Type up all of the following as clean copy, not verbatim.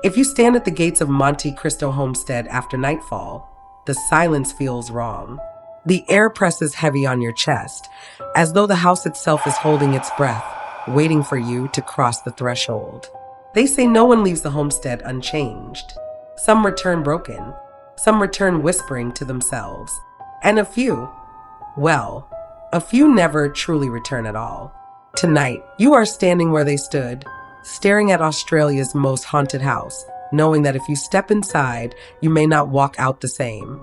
If you stand at the gates of Monte Cristo Homestead after nightfall, the silence feels wrong. The air presses heavy on your chest, as though the house itself is holding its breath, waiting for you to cross the threshold. They say no one leaves the homestead unchanged. Some return broken, some return whispering to themselves, and a few never truly return at all. Tonight, you are standing where they stood, staring at Australia's most haunted house, knowing that if you step inside, you may not walk out the same.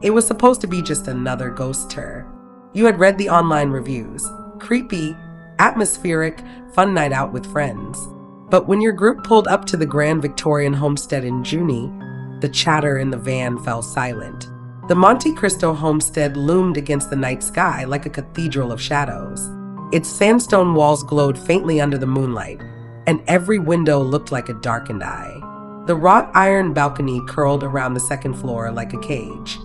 It was supposed to be just another ghost tour. You had read the online reviews. Creepy, atmospheric, fun night out with friends. But when your group pulled up to the grand Victorian homestead in Junee, the chatter in the van fell silent. The Monte Cristo homestead loomed against the night sky like a cathedral of shadows. Its sandstone walls glowed faintly under the moonlight, and every window looked like a darkened eye. The wrought iron balcony curled around the second floor like a cage.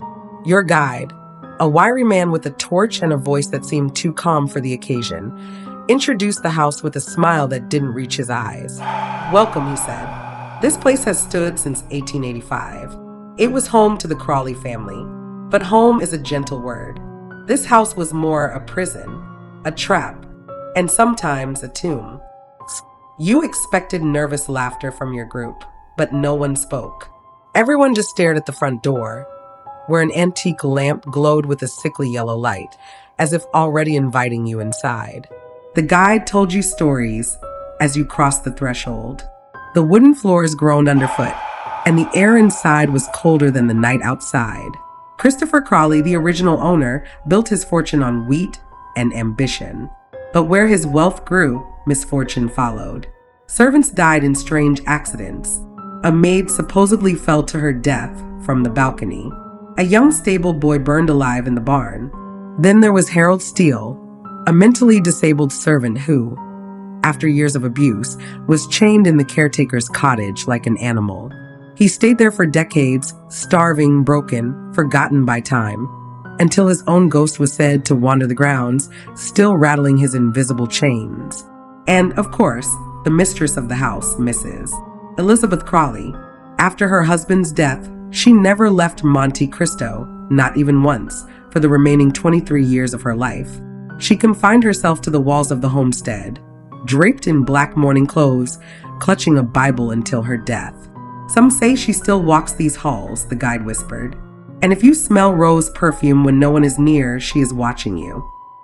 Your guide, a wiry man with a torch and a voice that seemed too calm for the occasion, introduced the house with a smile that didn't reach his eyes. "Welcome," he said. "This place has stood since 1885. It was home to the Crawley family, but home is a gentle word. This house was more a prison, a trap, and sometimes a tomb." You expected nervous laughter from your group, but no one spoke. Everyone just stared at the front door, where an antique lamp glowed with a sickly yellow light, as if already inviting you inside. The guide told you stories as you crossed the threshold. The wooden floors groaned underfoot, and the air inside was colder than the night outside. Christopher Crawley, the original owner, built his fortune on wheat and ambition. But where his wealth grew, misfortune followed. Servants died in strange accidents. A maid supposedly fell to her death from the balcony. A young stable boy burned alive in the barn. Then there was Harold Steele, a mentally disabled servant who, after years of abuse, was chained in the caretaker's cottage like an animal. He stayed there for decades, starving, broken, forgotten by time, until his own ghost was said to wander the grounds, still rattling his invisible chains. And, of course, the mistress of the house, Mrs. Elizabeth Crawley. After her husband's death, she never left Monte Cristo, not even once, for the remaining 23 years of her life. She confined herself to the walls of the homestead, draped in black mourning clothes, clutching a Bible until her death. "Some say she still walks these halls," the guide whispered. "And if you smell rose perfume when no one is near, she is watching you."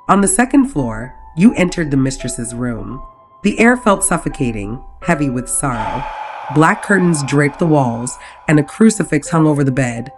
On the second floor, you entered the mistress's room. The air felt suffocating, heavy with sorrow. Black curtains draped the walls, and a crucifix hung over the bed,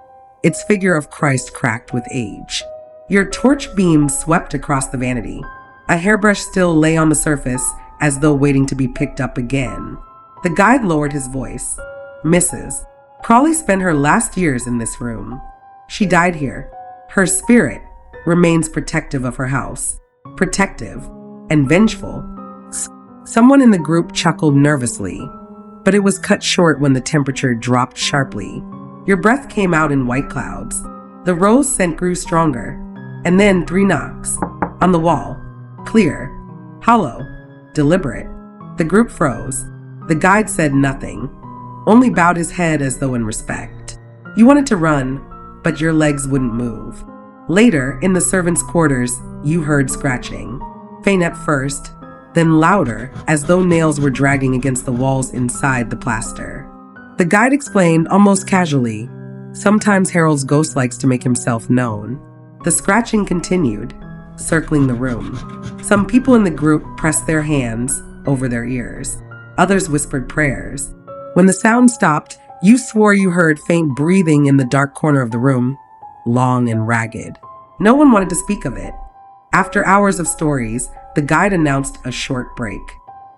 its figure of Christ cracked with age. Your torch beam swept across the vanity. A hairbrush still lay on the surface, as though waiting to be picked up again. The guide lowered his voice. "Mrs. Crawley spent her last years in this room. She died here. Her spirit remains protective of her house. Protective and vengeful." Someone in the group chuckled nervously, but it was cut short when the temperature dropped sharply. Your breath came out in white clouds. The rose scent grew stronger, and then 3 knocks. On the wall. Clear, hollow, deliberate. The group froze. The guide said nothing, only bowed his head as though in respect. You wanted to run, but your legs wouldn't move. Later, in the servants' quarters, you heard scratching. Faint at first, then louder, as though nails were dragging against the walls inside the plaster. The guide explained almost casually, "Sometimes Harold's ghost likes to make himself known." The scratching continued, circling the room. Some people in the group pressed their hands over their ears. Others whispered prayers. When the sound stopped, you swore you heard faint breathing in the dark corner of the room, long and ragged. No one wanted to speak of it. After hours of stories, the guide announced a short break.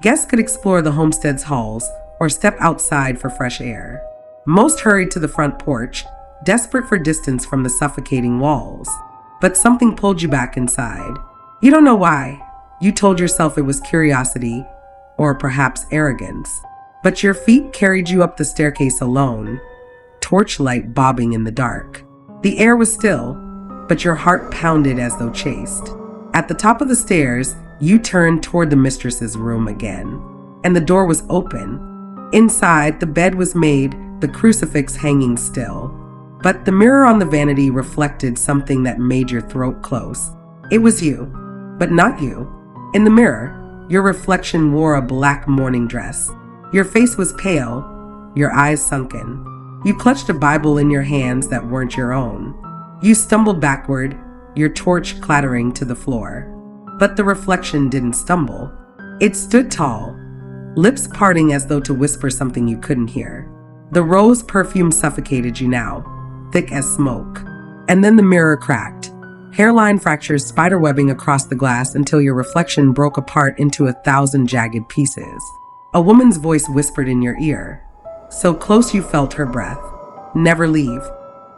Guests could explore the homestead's halls or step outside for fresh air. Most hurried to the front porch, desperate for distance from the suffocating walls. But something pulled you back inside. You don't know why. You told yourself it was curiosity, or perhaps arrogance. But your feet carried you up the staircase alone, torchlight bobbing in the dark. The air was still, but your heart pounded as though chased. At the top of the stairs, you turned toward the mistress's room again, and the door was open. Inside, the bed was made, the crucifix hanging still. But the mirror on the vanity reflected something that made your throat close. It was you, but not you. In the mirror, your reflection wore a black morning dress. Your face was pale, your eyes sunken. You clutched a Bible in your hands that weren't your own. You stumbled backward, your torch clattering to the floor. But the reflection didn't stumble. It stood tall, lips parting as though to whisper something you couldn't hear. The rose perfume suffocated you now, thick as smoke. And then the mirror cracked. Hairline fractures spiderwebbing across the glass until your reflection broke apart into 1,000 jagged pieces. A woman's voice whispered in your ear, so close you felt her breath. Never leave.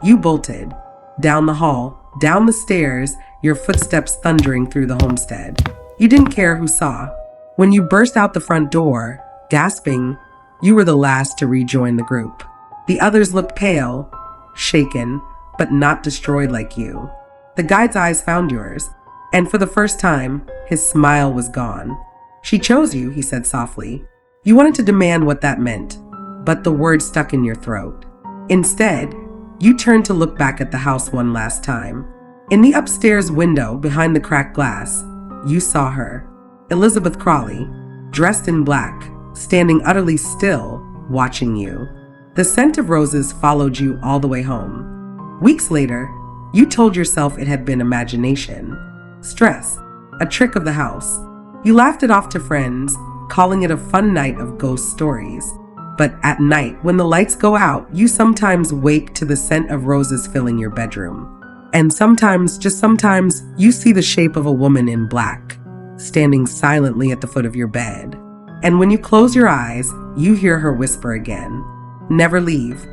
You bolted. Down the hall, down the stairs, your footsteps thundering through the homestead. You didn't care who saw. When you burst out the front door, gasping, you were the last to rejoin the group. The others looked pale, shaken, but not destroyed like you. The guide's eyes found yours, and for the first time, his smile was gone. She chose you, he said softly. You wanted to demand what that meant, but the word stuck in your throat. Instead, you turned to look back at the house one last time. In the upstairs window behind the cracked glass, you saw her, Elizabeth Crawley, dressed in black, standing utterly still, watching you. The scent of roses followed you all the way home. Weeks later, you told yourself it had been imagination, stress, a trick of the house. You laughed it off to friends, calling it a fun night of ghost stories. But at night, when the lights go out, you sometimes wake to the scent of roses filling your bedroom. And sometimes, just sometimes, you see the shape of a woman in black, standing silently at the foot of your bed. And when you close your eyes, you hear her whisper again, never leave,